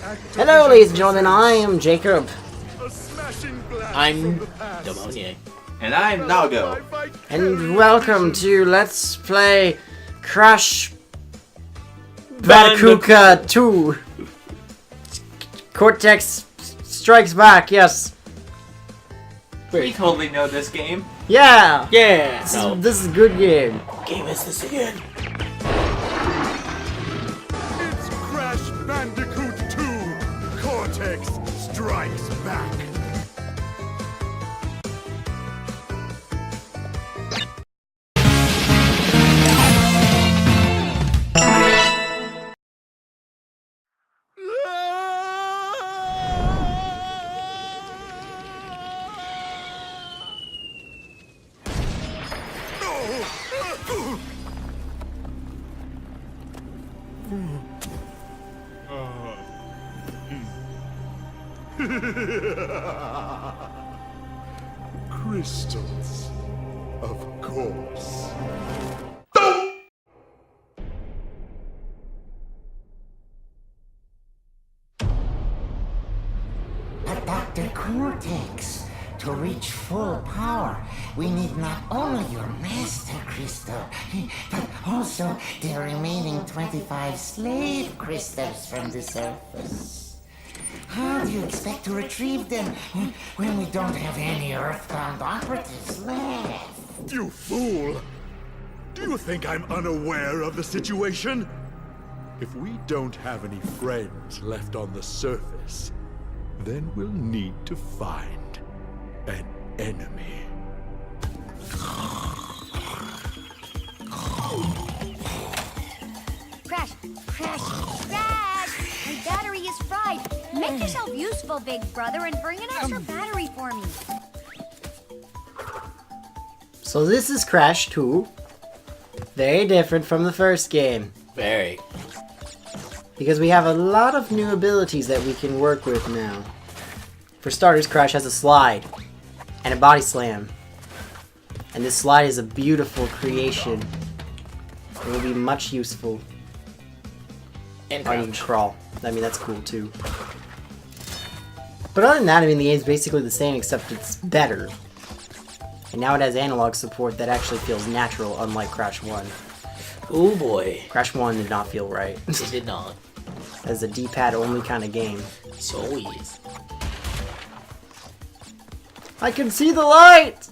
Hello, ladies and gentlemen, I am Jacob. I'm Demoniac. And I'm Nago. And welcome to Let's Play Crash Bandicoot 2. Cortex Strikes Back, yes. We totally know this game. Yeah! Yeah! This is a good game. What game is this again? It's Crash Bandicoot 2! Cortex Strikes Back! Crystals, of course. But Dr. Cortex, to reach full power, we need not only your master crystal, but also the remaining 25 slave crystals from the surface. How do you expect to retrieve them when we don't have any Earthbound operatives left? You fool! Do you think I'm unaware of the situation? If we don't have any friends left on the surface, then we'll need to find an enemy. Crash! Crash! Crash! My battery is fried. Make yourself useful, big brother, and bring an extra battery for me. So this is Crash 2. Very different from the first game. Very. Because we have a lot of new abilities that we can work with now. For starters, Crash has a slide. And a body slam. And this slide is a beautiful creation. It will be much useful. And Oh, you can crawl. I mean, that's cool too. But other than that, I mean, the game's basically the same, except it's better. And now it has analog support that actually feels natural, unlike Crash 1. Oh boy. Crash 1 did not feel right. It did not. As a D-pad only kind of game. So easy. I can see the light!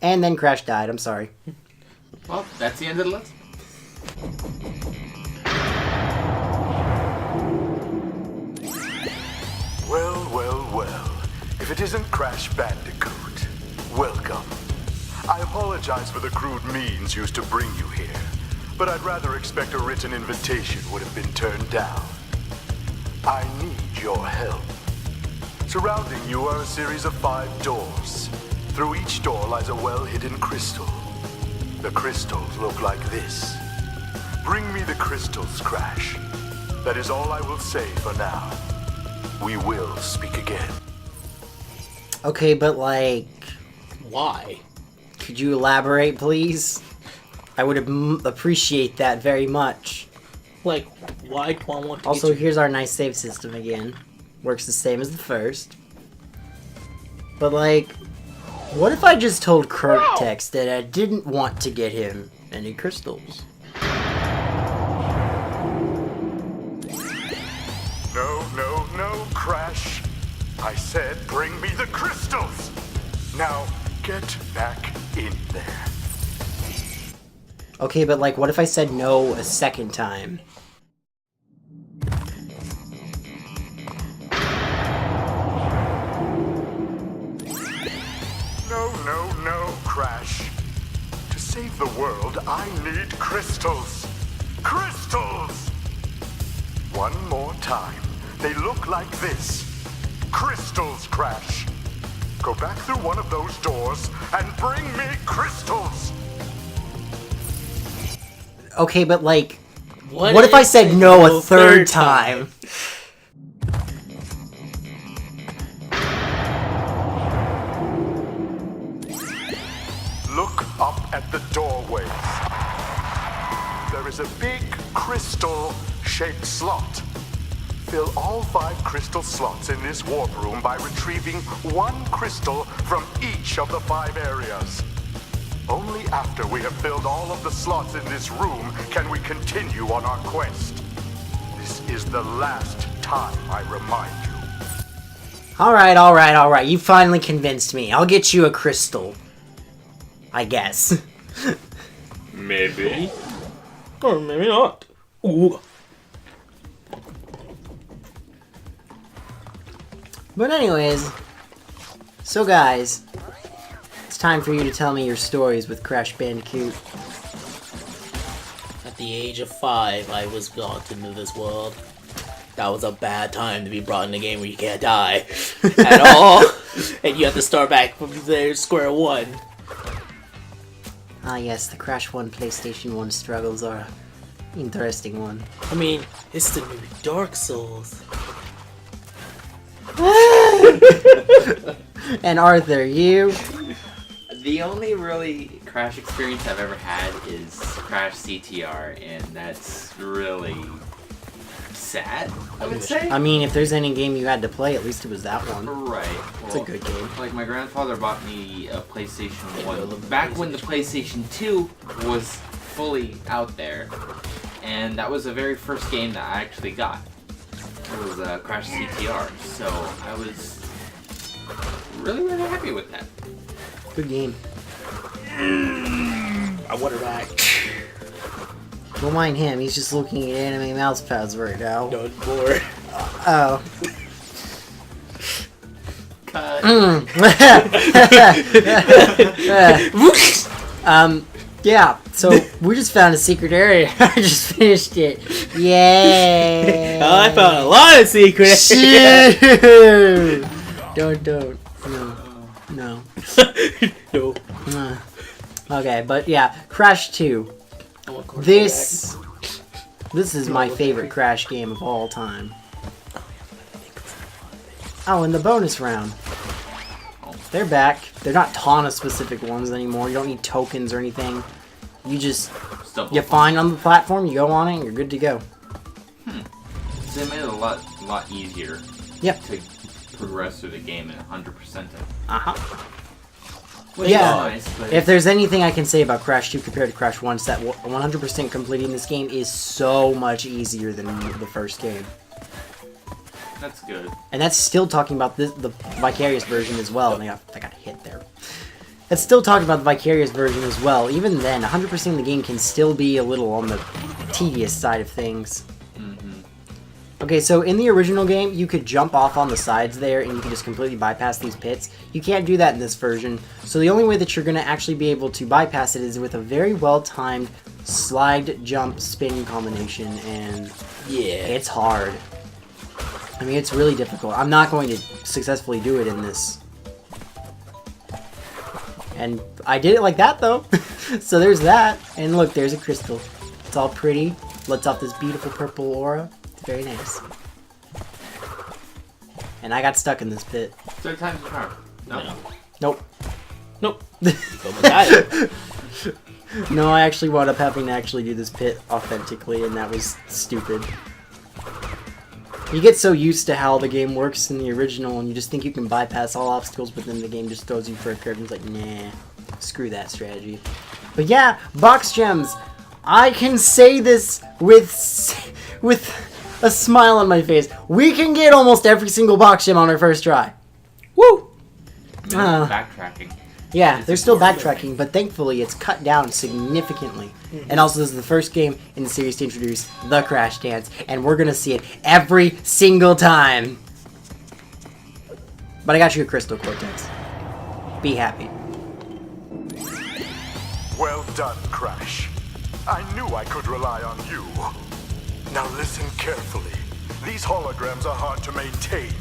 And then Crash died, I'm sorry. Well, that's the end of the list. Well. If it isn't Crash Bandicoot, welcome. I apologize for the crude means used to bring you here, but I'd rather expect a written invitation would have been turned down. I need your help. Surrounding you are a series of 5 doors. Through each door lies a well-hidden crystal. The crystals look like this. Bring me the crystals, Crash. That is all I will say for now. We will speak again. Okay, but like... Why? Could you elaborate, please? I would appreciate that very much. Like, why do I want to Also, get you... here's our nice save system again. Works the same as the first. But like, what if I just told Cortex that I didn't want to get him any crystals? No, Crash. I said bring me the crystals. Now, get back in there. Okay, but like, what if I said no a second time? No, Crash. To save the world, I need crystals. Crystals! One more time. They look like this. Crystals, Crash. Go back through one of those doors and bring me crystals. Okay, but like, What what if I if said I no go a third time? Look up at the doorways. There is a big crystal-shaped slot. fill all 5 crystal slots in this warp room by retrieving 1 crystal from each of the 5 areas. Only after we have filled all of the slots in this room can we continue on our quest. This is the last time I remind you. Alright. You finally convinced me. I'll get you a crystal. I guess. Maybe. Or maybe not. Ooh. But anyways, so guys, it's time for you to tell me your stories with Crash Bandicoot. At the age of 5, I was brought into this world. That was a bad time to be brought in a game where you can't die at all, and you have to start back from there, square one. Ah yes, the Crash 1 PlayStation 1 struggles are an interesting one. I mean, it's the new Dark Souls. And Arthur, you? The only really Crash experience I've ever had is Crash CTR, and that's really sad, I would say. I mean, if there's any game you had to play, at least it was that one. Right. It's a good game. Like, my grandfather bought me a PlayStation 1 back when the PlayStation 2 was fully out there, and that was the very first game that I actually got. It was Crash CTR, so I was really happy with that. Good game. I want her back. Don't mind him, he's just looking at anime mouse pads right now. No more. Oh. Cut. Yeah, so we just found a secret area. I just finished it. Yay! I found a lot of secrets. Shoo! Don't. No. No. Okay, but yeah, Crash 2. This is my favorite Crash game of all time. Oh, and the bonus round. They're back. They're not Tawna-specific ones anymore. You don't need tokens or anything. You just... You find on the platform, you go on it, and you're good to go. So they made it a lot easier Yep. to progress through the game and 100% it. Uh-huh. Which Yeah. is nice, but If there's anything I can say about Crash 2 compared to Crash 1, it's that 100% completing this game is so much easier than the first game. that's good. And that's still talking about the Vicarious version as well. And I got hit there. That's still talking about the Vicarious version as well. Even then, 100% of the game can still be a little on the tedious side of things. Okay, so in the original game, you could jump off on the sides there, and you can just completely bypass these pits. You can't do that in this version. So the only way that you're going to actually be able to bypass it is with a very well-timed slide, jump, spin combination, and Yeah. it's hard. I mean, it's really difficult. I'm not going to successfully do it in this. And I did it like that, though. So there's that. And look, there's a crystal. It's all pretty. Lets off this beautiful purple aura. It's very nice. And I got stuck in this pit. Third time's a charm. No. Nope. Nope. Got No, I actually wound up having to actually do this pit authentically, and that was stupid. You get so used to how the game works in the original, and you just think you can bypass all obstacles, but then the game just throws you for a curve, and it's like, nah, screw that strategy. But yeah, box gems. I can say this with a smile on my face. We can get almost every single box gem on our first try. Woo! I mean, backtracking. Yeah, they're still backtracking, but thankfully it's cut down significantly. And also, this is the first game in the series to introduce the Crash Dance, and we're gonna see it every single time. But I got you a crystal, Cortex. Be happy. Well done, Crash. I knew I could rely on you. Now listen carefully. These holograms are hard to maintain.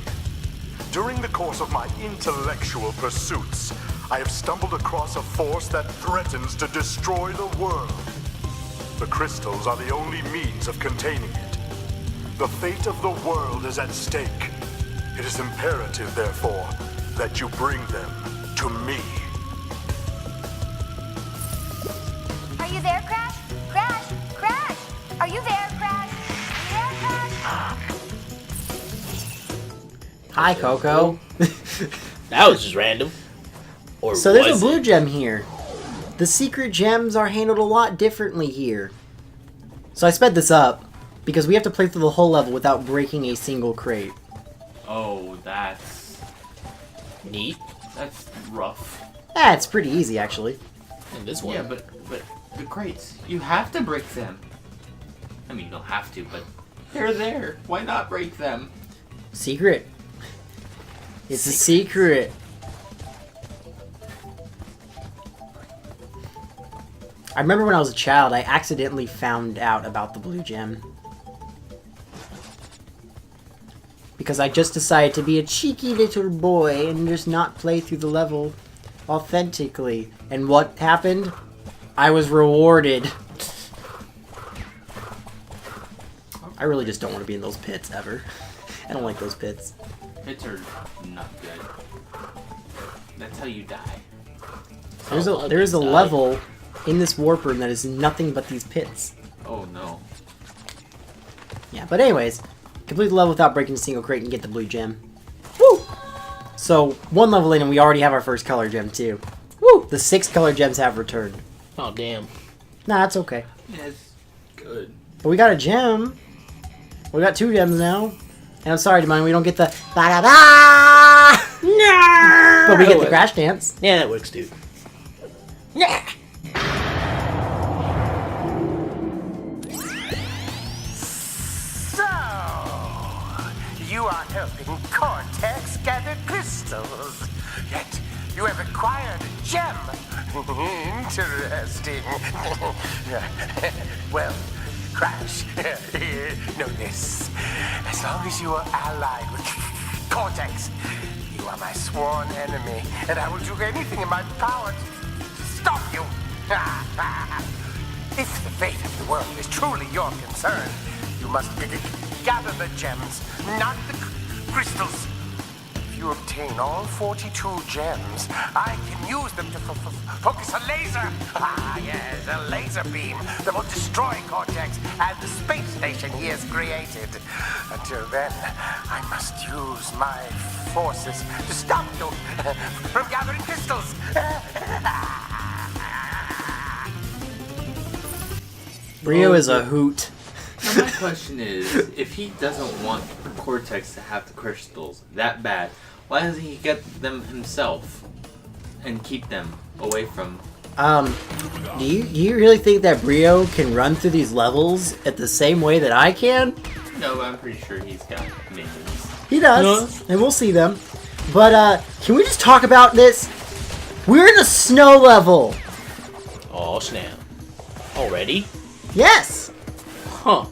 During the course of my intellectual pursuits, I have stumbled across a force that threatens to destroy the world. The crystals are the only means of containing it. The fate of the world is at stake. It is imperative, therefore, that you bring them to me. Are you there, Crash? Crash! Crash! Are you there, Crash? Are you there, Crash? Hi, Coco. That was just random. Or So there's a was blue it? gem here. The secret gems are handled a lot differently here. So I sped this up because we have to play through the whole level without breaking a single crate. Oh, that's Neat. rough. Yeah, it's pretty easy actually. And this one. Yeah, but the crates, you have to break them. I mean, you don't have to, but they're there. Why not break them? Secret. It's a secret. I remember when I was a child, I accidentally found out about the blue gem. Because I just decided to be a cheeky little boy and just not play through the level authentically. And what happened? I was rewarded. I really just don't want to be in those pits ever. I don't like those pits. Pits are not good. That's how you die. There's a level in this warp room that is nothing but these pits. Oh no. Yeah, but anyways, complete the level without breaking a single crate and get the blue gem. Woo! So, one level in and we already have our first color gem too. Woo! The 6 color gems have returned. Oh, damn. Nah, that's okay. Yeah, it's good. But we got a gem. We got 2 gems now. And I'm sorry, Demon, we don't get the ba-da-ba! No! But we get the crash dance. Yeah, that works, dude. Yeah. So, you are helping Cortex gather crystals. Yet, you have acquired a gem. Interesting. Well, Crash, know this. As long as you are allied with Cortex, you are my sworn enemy, and I will do anything in my power to stop you. If the fate of the world is truly your concern, you must gather the gems, not the crystals. If you obtain all 42 gems, I can use them to focus a laser. Ah, yes, a laser beam that will destroy Cortex and the space station he has created. Until then, I must use my forces to stop you from gathering crystals. Brio is a hoot. Now my question is, if he doesn't want Cortex to have the crystals that bad, why doesn't he get them himself and keep them away from? Do you really think that Brio can run through these levels at the same way that I can? No, I'm pretty sure he's got minions. He does, and we'll see them. But, can we just talk about this? We're in the snow level! Oh, snap. Already? Yes! Huh.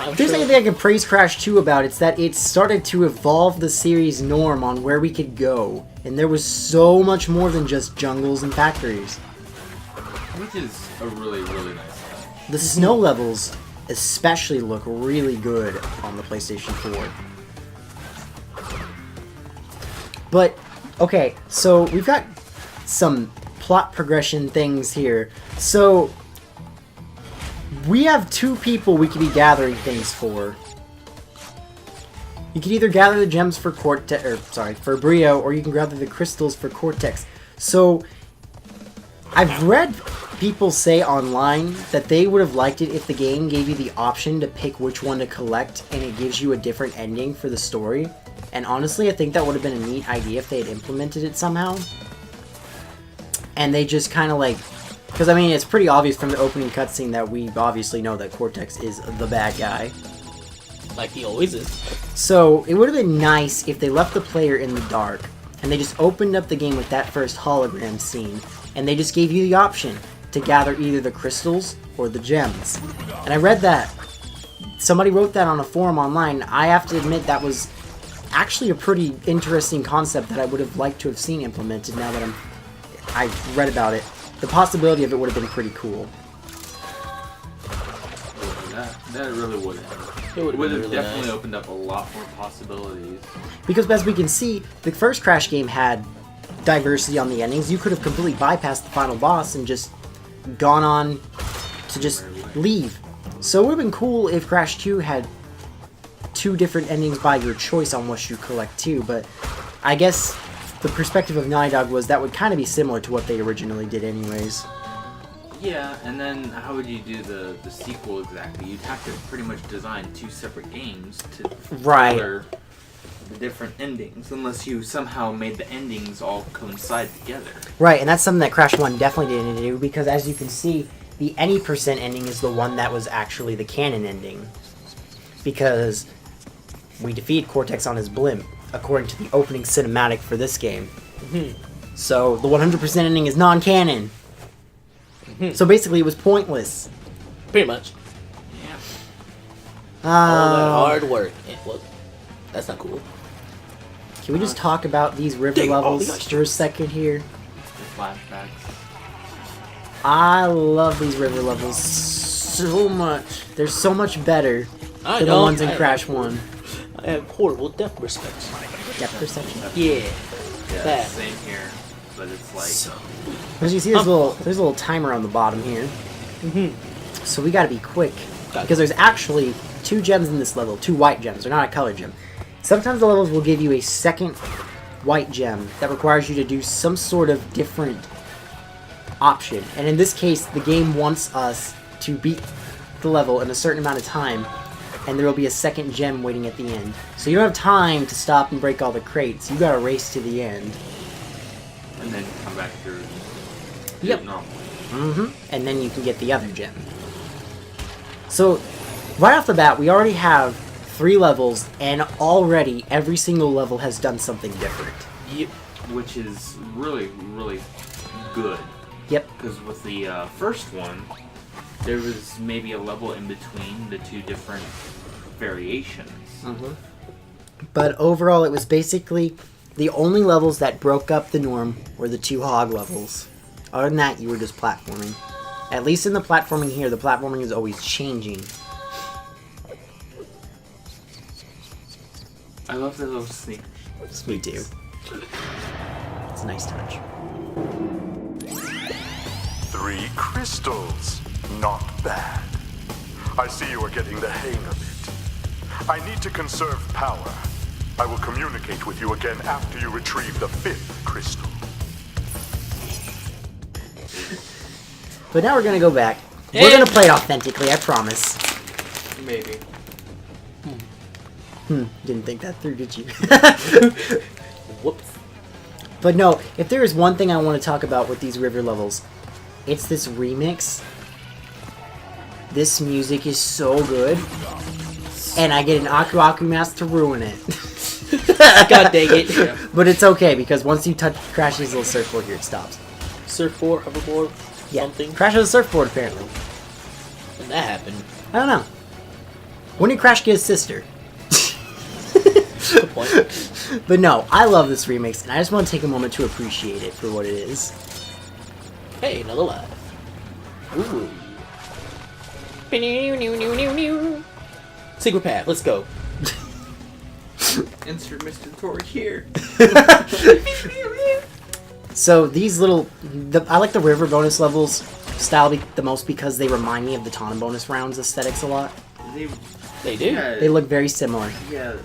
If there's anything I can praise Crash 2 about, it's that it started to evolve the series norm on where we could go. And there was so much more than just jungles and factories. Which is a really, really nice touch. The snow levels especially look really good on the PlayStation 4. But, okay, so we've got some plot progression things here. So, we have 2 people we could be gathering things for. You can either gather the gems for for Brio, or you can gather the crystals for Cortex. So, I've read people say online that they would have liked it if the game gave you the option to pick which one to collect, and it gives you a different ending for the story. And honestly, I think that would have been a neat idea if they had implemented it somehow. And they just kind of like... Because, I mean, it's pretty obvious from the opening cutscene that we obviously know that Cortex is the bad guy. Like he always is. So, it would have been nice if they left the player in the dark, and they just opened up the game with that first hologram scene, and they just gave you the option to gather either the crystals or the gems. And I read that. Somebody wrote that on a forum online. I have to admit that was actually a pretty interesting concept that I would have liked to have seen implemented now that I read about it. The possibility of it would have been pretty cool. That really would have. It would have really definitely nice. opened up a lot more possibilities. Because as we can see, the first Crash game had diversity on the endings. You could have completely bypassed the final boss and just gone on to just leave. So it would have been cool if Crash 2 had 2 different endings by your choice on what you collect too, but I guess the perspective of Naughty Dog was that would kind of be similar to what they originally did anyways. Yeah, and then how would you do the sequel exactly? You'd have to pretty much design 2 separate games to Right. color the different endings, unless you somehow made the endings all coincide together. Right, and that's something that Crash 1 definitely didn't do, because as you can see, the any percent ending is the one that was actually the canon ending. Because we defeat Cortex on his blimp, according to the opening cinematic for this game. So the 100% ending is non-canon. So basically it was pointless. Pretty much. Yeah. All that hard work. Well, that's not cool. Can we just talk about these river Dang, levels oh, for a second here? The flashbacks. I love these river levels so much. They're so much better I than the know, ones in I- Crash 1. I have horrible depth perception. Depth perception. Yeah. Yeah, Bad. same here. But it's like... As you see, there's a little timer on the bottom here. So we gotta be quick. Because there's actually 2 gems in this level. 2 white gems. They're not a color gem. Sometimes the levels will give you a second white gem that requires you to do some sort of different option. And in this case, the game wants us to beat the level in a certain amount of time, and there will be a second gem waiting at the end. So you don't have time to stop and break all the crates. You gotta race to the end. And then come back through. Yep. Normally. And then you can get the other gem. So, right off the bat, we already have 3 levels, and already every single level has done something different. Yep. Which is really, really good. Yep. Because with the first one, there was maybe a level in between the 2 different variations. But overall, it was basically the only levels that broke up the norm were the 2 hog levels. Other than that, you were just platforming. At least in the platforming here, the platforming is always changing. I love the little sneak. Me too. It's a nice touch. 3 crystals. Not bad. I see you are getting the hang of it. I need to conserve power. I will communicate with you again after you retrieve the 5th crystal. But now we're gonna go back. We're And- gonna play it authentically, I promise. Maybe. Didn't think that through, did you? Whoops. But no, if there is one thing I want to talk about with these river levels, it's this remix. This music is so good. And I get an Aku Aku mask to ruin it. God dang it. But it's okay, because once you touch Crash's little surfboard here, it stops. Surfboard, hoverboard, Yeah, something. Crash has a surfboard, apparently. When that happened. I don't know. When did Crash get his sister? Good point. But no, I love this remix, and I just want to take a moment to appreciate it for what it is. Hey, another life. Ooh. Secret path, let's go. Insert Mr. Tory here. So these little... I like the river bonus levels style the most because they remind me of the Taunton bonus rounds aesthetics a lot. They do. Yeah, They look very similar. yeah.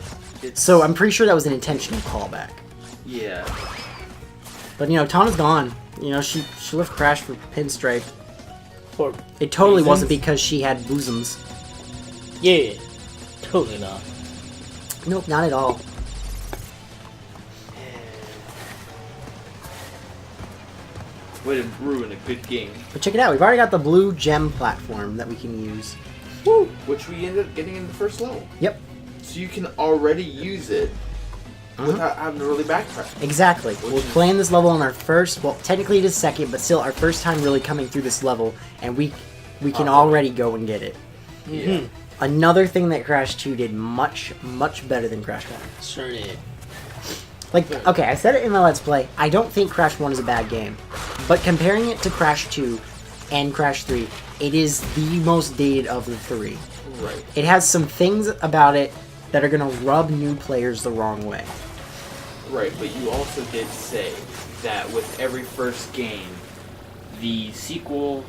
It's, So I'm pretty sure that was an intentional callback. yeah. But you know, Tana's gone. You know, she left Crash for Pinstripe. For It totally reasons? wasn't because she had bosoms. Yeah. Totally not. Nope, not at all. Way to ruin a good game. But check it out, we've already got the blue gem platform that we can use. Woo! Which we ended up getting in the first level. Yep, So you can already use it without having to really backtrack. exactly. We're playing this level on our first, well, technically it is second, but still our first time really coming through this level, and we can already go and get it. Yeah. Another thing that Crash 2 did much, much better than Crash 1. Sure did. Like, okay, I said it in my Let's Play, I don't think Crash 1 is a bad game. But comparing it to Crash 2 and Crash 3, it is the most dated of the 3. Right. It has some things about it that are going to rub new players the wrong way. Right, but you also did say that with every first game, the sequel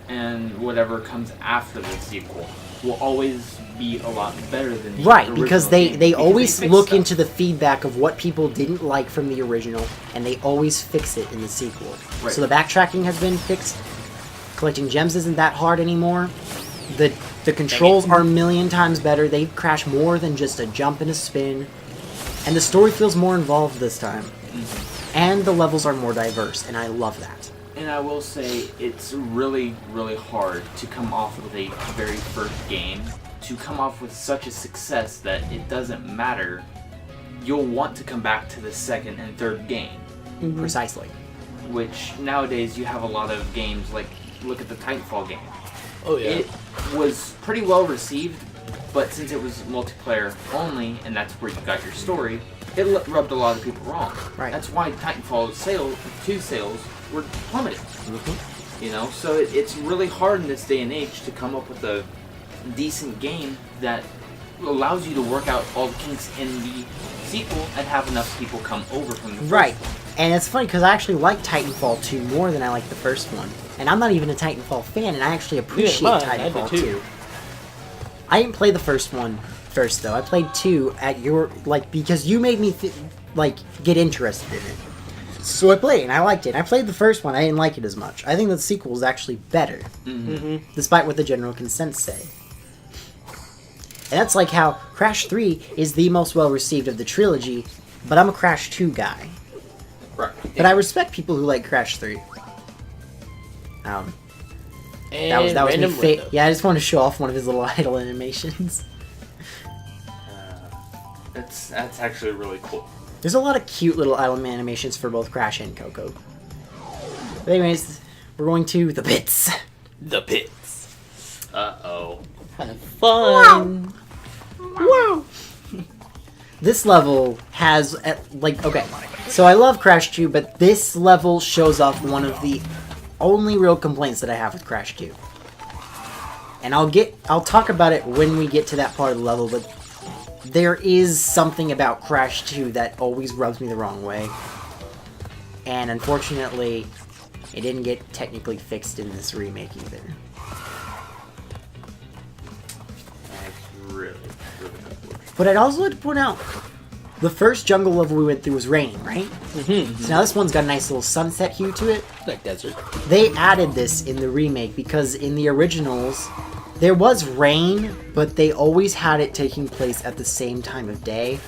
and whatever comes after the sequel will always be a lot better than the Right, original because game, they because always fix look stuff. into the feedback of what people didn't like from the original, and they always fix it in the sequel. Right. So the backtracking has been fixed. Collecting gems isn't that hard anymore. The controls are a million times better. They crash more than just a jump and a spin. And the story feels more involved this time. And the levels are more diverse, and I love that. And I will say, it's really, really hard to come off of a very first game, to come off with such a success that it doesn't matter. You'll want to come back to the second and third game. Precisely. Which, nowadays, you have a lot of games, like, look at the Titanfall game. Oh yeah. It was pretty well received, but since it was multiplayer only, and that's where you got your story, it rubbed a lot of people wrong. Right. That's why Titanfall 2 sales were plummeted. You know, so it's really hard in this day and age to come up with a decent game that allows you to work out all the kinks in the sequel and have enough people come over from the first Right. one. And it's funny because I actually like Titanfall 2 more than I like the first one. And I'm not even a Titanfall fan, and I actually appreciate mine. I Titanfall did too. 2. I didn't play the first one first, though. I played 2 at your, because you made me, get interested in it. So I played, and I liked it. I played the first one, I didn't like it as much. I think the sequel is actually better. Despite what the general consents say. And that's like how Crash 3 is the most well-received of the trilogy, but I'm a Crash 2 guy. Right. But I respect people who like Crash 3. That was me. random window. Yeah, I just wanted to show off one of his little idle animations. That's actually really cool. There's a lot of cute little idle animations for both Crash and Coco. But anyways, we're going to the pits. The pits. Uh-oh. Have fun. Wow. This level has, okay, so I love Crash 2, but this level shows off one of the only real complaints that I have with Crash 2. And I'll talk about it when we get to that part of the level, but there is something about Crash 2 that always rubs me the wrong way. And unfortunately, it didn't get technically fixed in this remake either. That's really, really unfortunate. But I'd also like to point out, the first jungle level we went through was raining, right? So now this one's got a nice little sunset hue to it. Like desert. They added this in the remake because in the originals, there was rain, but they always had it taking place at the same time of day.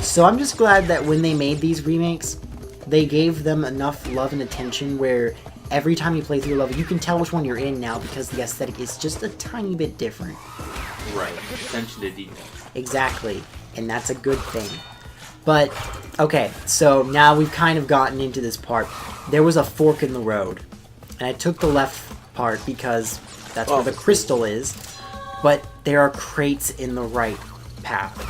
So I'm just glad that when they made these remakes, they gave them enough love and attention where every time you play through a level, you can tell which one you're in now because the aesthetic is just a tiny bit different. Right. Attention to detail. Exactly, and that's a good thing. But, okay, so now we've kind of gotten into this part. There was a fork in the road, and I took the left part because that's where the crystal is, but there are crates in the right path.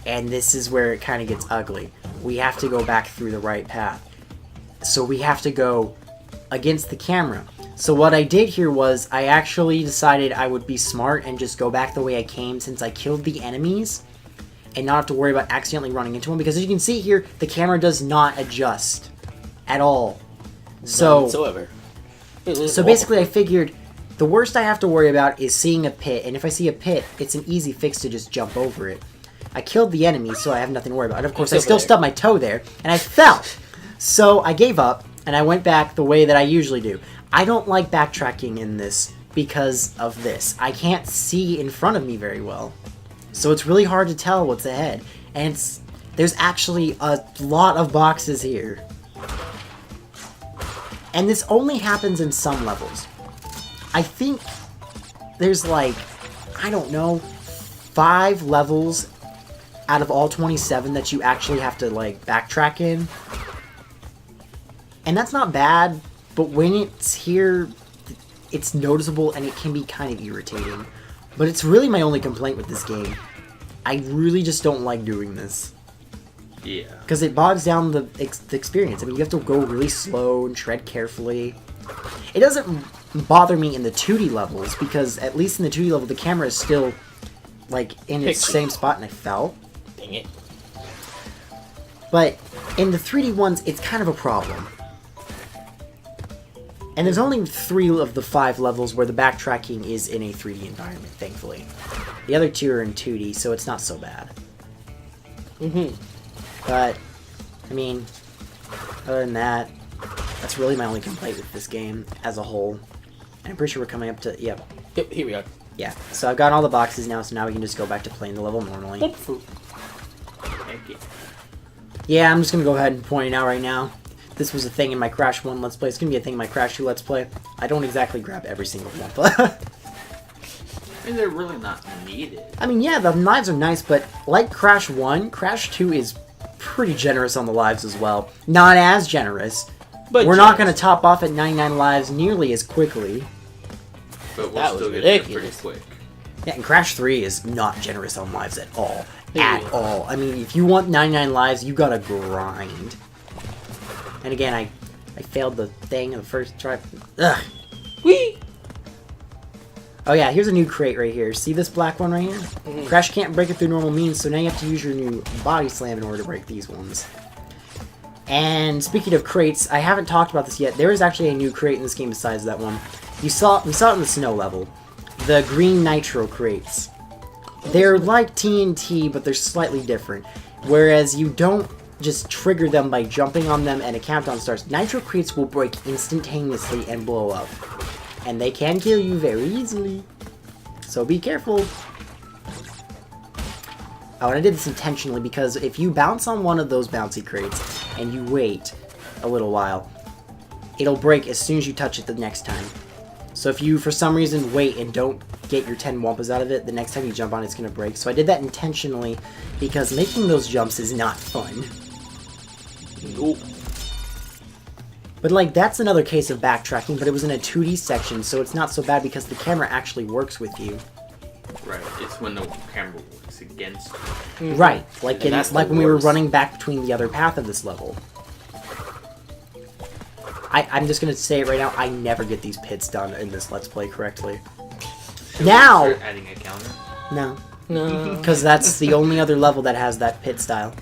And this is where it kind of gets ugly. We have to go back through the right path. So we have to go against the camera. So what I did here was I actually decided I would be smart and just go back the way I came since I killed the enemies and not have to worry about accidentally running into them, because as you can see here, the camera does not adjust at all. So whatsoever. so basically I figured the worst I have to worry about is seeing a pit, and if I see a pit, it's an easy fix to just jump over it. I killed the enemy, so I have nothing to worry about. And of course, I still stubbed my toe there, and I fell. So I gave up, and I went back the way that I usually do. I don't like backtracking in this because of this. I can't see in front of me very well. So it's really hard to tell what's ahead. And there's actually a lot of boxes here. And this only happens in some levels. I think there's I don't know, 5 levels out of all 27 that you actually have to backtrack in. And that's not bad, but when it's here, it's noticeable and it can be kind of irritating. But it's really my only complaint with this game. I really just don't like doing this. Yeah. Because it bogs down the experience. I mean, you have to go really slow and tread carefully. It doesn't bother me in the 2D levels, because at least in the 2D level, the camera is still, in its same spot, and I fell. Dang it. But in the 3D ones, it's kind of a problem. And there's only 3 of the 5 levels where the backtracking is in a 3D environment, thankfully. The other 2 are in 2D, so it's not so bad. But, I mean, other than that, that's really my only complaint with this game as a whole. And I'm pretty sure we're coming up to, Yep, here we are. yeah. So I've got all the boxes now, so now we can just go back to playing the level normally. Thank you. Yeah, I'm just gonna go ahead and point it out right now. This was a thing in my Crash 1 Let's Play. It's gonna be a thing in my Crash 2 Let's Play. I don't exactly grab every single one, but... I mean, they're really not needed. I mean, yeah, the lives are nice, but like Crash 1, Crash 2 is pretty generous on the lives as well. Not as generous. But We're not gonna top off at 99 lives nearly as quickly. But we'll That was still get there pretty ridiculous. quick. Yeah, and Crash 3 is not generous on lives at all. Yeah. At all. I mean, if you want 99 lives, you gotta grind. And again, I failed the thing in the first try. Ugh. Whee! Oh yeah, here's a new crate right here. See this black one right here? Crash can't break it through normal means, so now you have to use your new body slam in order to break these ones. And speaking of crates, I haven't talked about this yet. There is actually a new crate in this game besides that one. We saw it in the snow level. The green nitro crates. They're like TNT, but they're slightly different. Whereas you don't just trigger them by jumping on them and a countdown starts. Nitro crates will break instantaneously and blow up. And they can kill you very easily. So be careful. Oh, and I did this intentionally because if you bounce on one of those bouncy crates and you wait a little while, it'll break as soon as you touch it the next time. So if you, for some reason, wait and don't get your 10 Wumpas out of it, the next time you jump on it's going to break. So I did that intentionally because making those jumps is not fun. Ooh. But, like, that's another case of backtracking, but it was in a 2D section, so it's not so bad because the camera actually works with you. Right. It's when the camera works against you. Right, like And that's the when we were worst. running back between the other path of this level. I'm just gonna say it right now, I never get these pits done in this Let's Play correctly. Should Now! we start adding a counter? No. No. Because that's the only other level that has that pit style.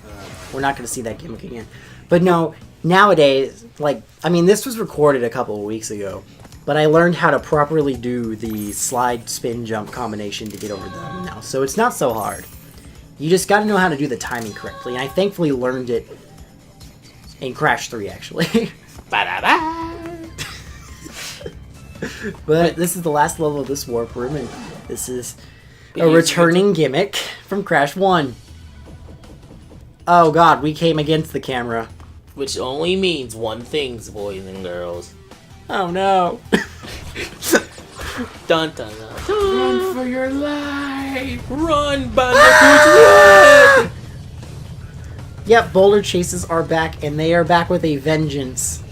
We're not gonna see that gimmick again. But no, nowadays, like, I mean, this was recorded a couple of weeks ago, but I learned how to properly do the slide, spin, jump combination to get over them now, so it's not so hard. You just gotta know how to do the timing correctly, and I thankfully learned it in Crash 3, actually. Ba-da-ba! But this is the last level of this warp room, and this is a Easy returning gimmick from Crash 1. Oh god, we came against the camera. Which only means one thing, boys and girls. Oh no. Dun dun dun. Run for your life! Run, Bandicoot, run! Yep, boulder chases are back, and they are back with a vengeance.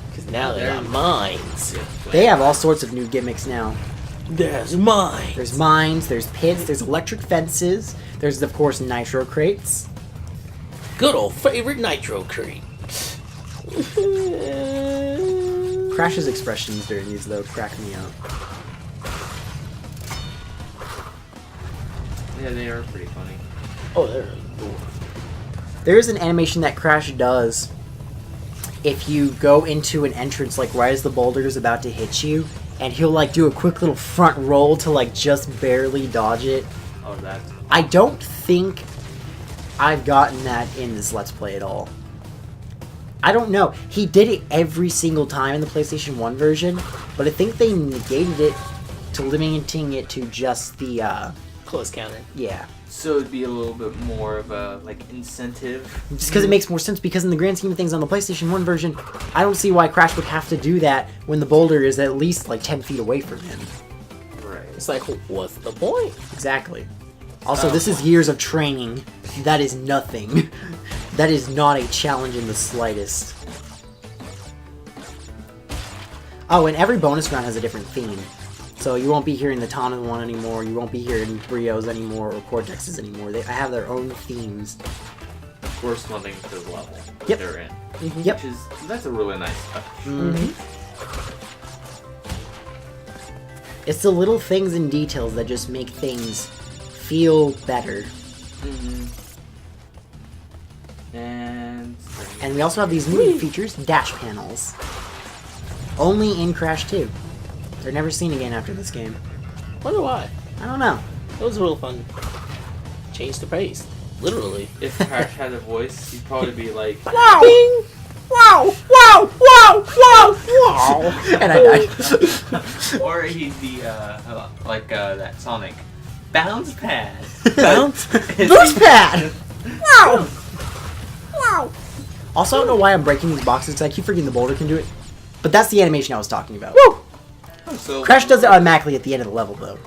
Because now they got mines. They have all sorts of new gimmicks now. There's mines. There's mines, there's pits, there's electric fences, there's of course nitro crates. Good old favorite nitro crate. Crash's expressions during these though crack me up. Yeah, they are pretty funny. Oh, there. There is an animation that Crash does if you go into an entrance like right as the boulder is about to hit you, and he'll like do a quick little front roll to like just barely dodge it. Oh, that's... I don't think I've gotten that in this Let's Play at all. I don't know. He did it every single time in the PlayStation 1 version, but I think they negated it to limiting it to just the, Close counter. yeah. So it'd be a little bit more of a, like, incentive. Just because it makes more sense, because in the grand scheme of things on the PlayStation 1 version, I don't see why Crash would have to do that when the boulder is at least like 10 feet away from him. Right. It's like, what's the point? Exactly. Also, this is years of training. That is nothing. That is not a challenge in the slightest. Oh, and every bonus round has a different theme. So you won't be hearing the Tana one anymore, you won't be hearing Brio's anymore, or Cortex's anymore. They have their own themes. Corresponding to the level Yep. they're in. Yep. Which is... That's a really nice touch. It's the little things and details that just make things feel better. And... And we also have these new features, dash panels. only in Crash 2. They're never seen again after this game. Wonder why. I don't know. It was real fun. Change the pace. Literally. If Crash had a voice, he'd probably be like, Wow! Bing! Wow! Wow! Wow! Wow! Wow! And I died. or he'd be like that Sonic. Bounce pad. Bounce. Boost pad! Wow! Wow! Also, I don't know why I'm breaking these boxes, because I keep forgetting the boulder can do it. But that's the animation I was talking about. Woo! So, Crash does it automatically at the end of the level, though.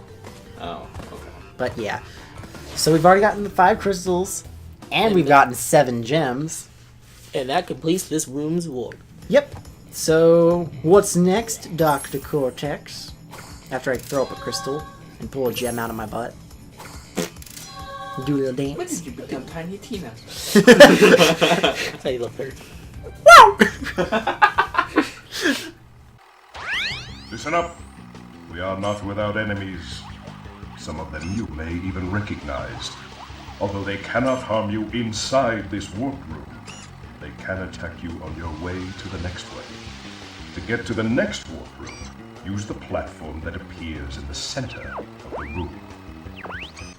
oh, okay. But yeah. So we've already gotten the 5 crystals, and we've gotten 7 gems. And that completes this room's warp. Yep. So, what's next, Dr. Cortex? After I throw up a crystal and pull a gem out of my butt. Do a little When dance. did you become Tiny Tina? That's how you look hurt. Listen up. We are not without enemies. Some of them you may even recognize. Although they cannot harm you inside this warp room, they can attack you on your way to the next way. To get to the next warp room, use the platform that appears in the center of the room.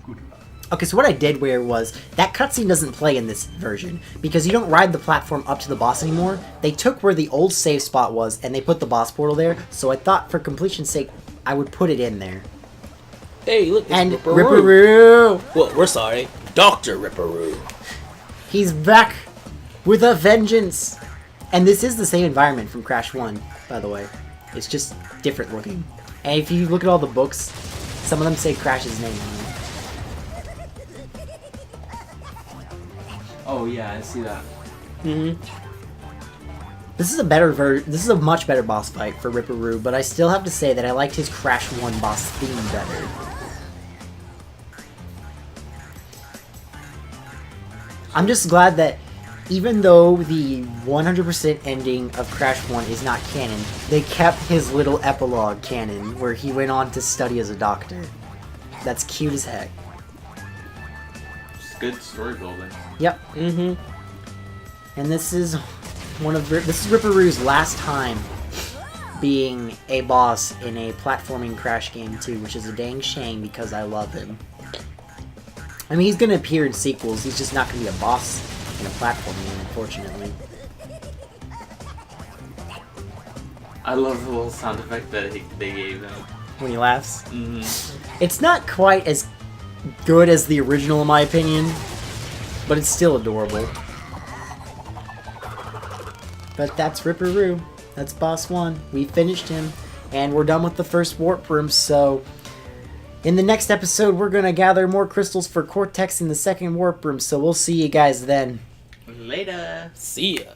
Good luck. Okay, so what I did was, that cutscene doesn't play in this version, because you don't ride the platform up to the boss anymore. They took where the old save spot was, and they put the boss portal there, so I thought for completion's sake, I would put it in there. Hey, look, it's And Ripperoo. Ripperoo! Well, we're sorry. Dr. Ripperoo. He's back with a vengeance! And this is the same environment from Crash 1, by the way. It's just different looking. And if you look at all the books, some of them say Crash's name on them. Oh yeah, I see that. This is a much better boss fight for Ripperoo, but I still have to say that I liked his Crash 1 boss theme better. I'm just glad that even though the 100% ending of Crash 1 is not canon, they kept his little epilogue canon, where he went on to study as a doctor. That's cute as heck. It's good story building. Yep. And this is Ripperoo's last time being a boss in a platforming Crash game too, which is a dang shame because I love him. I mean, he's gonna appear in sequels. He's just not gonna be a boss in a platform game, unfortunately. I love the little sound effect that they gave him. When he laughs. It's not quite as good as the original, in my opinion, but it's still adorable. But that's Ripperoo. That's boss 1. We finished him, and we're done with the first warp room, so in the next episode, we're going to gather more crystals for Cortex in the second warp room, so we'll see you guys then. Later. See ya.